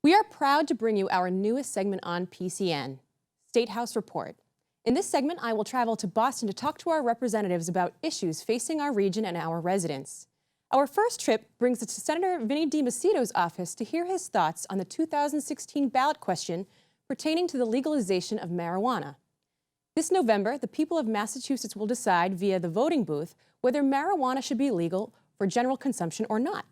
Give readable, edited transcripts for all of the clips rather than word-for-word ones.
We are proud to bring you our newest segment on PCN, State House Report. In this segment, I will travel to Boston to talk to our representatives about issues facing our region and our residents. Our first trip brings us to Senator Vinny deMacedo's office to hear his thoughts on the 2016 ballot question pertaining to the legalization of marijuana. This November, the people of Massachusetts will decide via the voting booth whether marijuana should be legal for general consumption or not.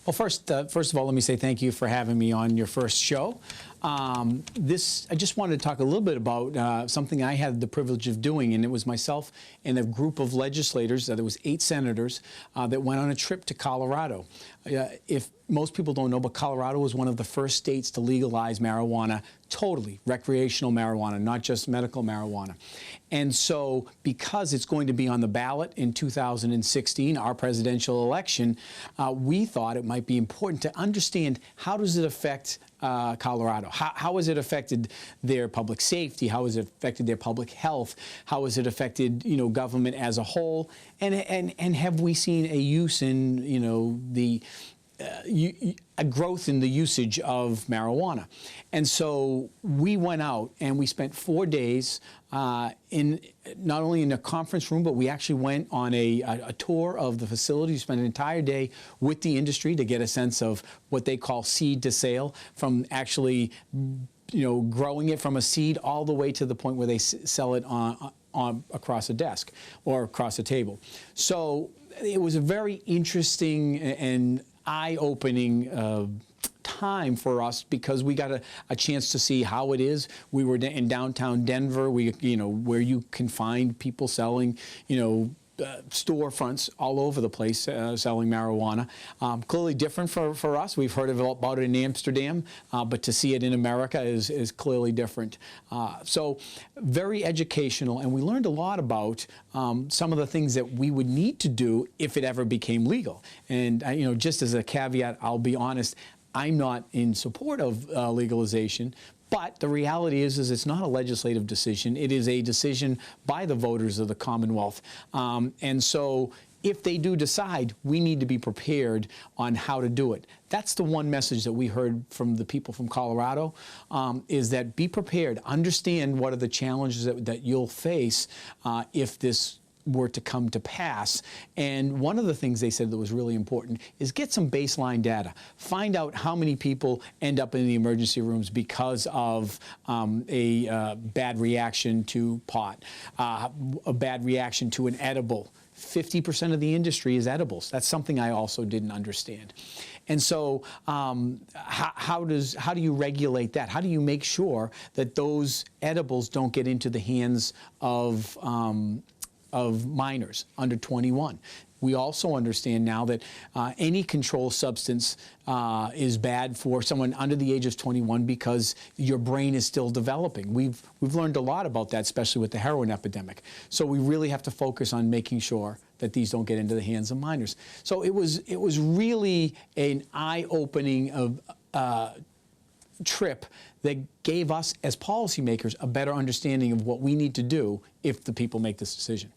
Well, first of all, let me say thank you for having me on your first show. I just wanted to talk a little bit about something I had the privilege of doing, and it was myself and a group of legislators, there was 8 senators, that went on a trip to Colorado. If most people don't know, but Colorado was one of the first states to legalize marijuana, totally recreational marijuana, not just medical marijuana. And so because it's going to be on the ballot in 2016, our presidential election, we thought it might be important to understand how does it affect Colorado? How has it affected their public safety? How has it affected their public health? How has it affected, government as a whole? And have we seen a use in, a growth in the usage of marijuana? And so we went out and we spent 4 days in not only in a conference room, but we actually went on a tour of the facility. We spent an entire day with the industry to get a sense of what they call seed to sale, from actually growing it from a seed all the way to the point where they sell it on across a desk or across a table. So it was a very interesting and eye-opening time for us, because we got a chance to see how it is. We were in downtown Denver, where you can find people selling, storefronts all over the place selling marijuana. Clearly different for us. We've heard about it in Amsterdam, but to see it in America is clearly different. So very educational, and we learned a lot about some of the things that we would need to do if it ever became legal. And just as a caveat, I'll be honest, I'm not in support of legalization. But the reality is it's not a legislative decision. It is a decision by the voters of the Commonwealth. And so if they do decide, we need to be prepared on how to do it. That's the one message that we heard from the people from Colorado, is that be prepared, understand what are the challenges that you'll face if this were to come to pass. And one of the things they said that was really important is get some baseline data. Find out how many people end up in the emergency rooms because of a bad reaction to pot, a bad reaction to an edible. 50% of the industry is edibles. That's something I also didn't understand. And so how do you regulate that? How do you make sure that those edibles don't get into the hands of minors under 21. We also understand now that any controlled substance is bad for someone under the age of 21 because your brain is still developing. We've learned a lot about that, especially with the heroin epidemic. So we really have to focus on making sure that these don't get into the hands of minors. So it was really an eye-opening trip that gave us as policymakers a better understanding of what we need to do if the people make this decision.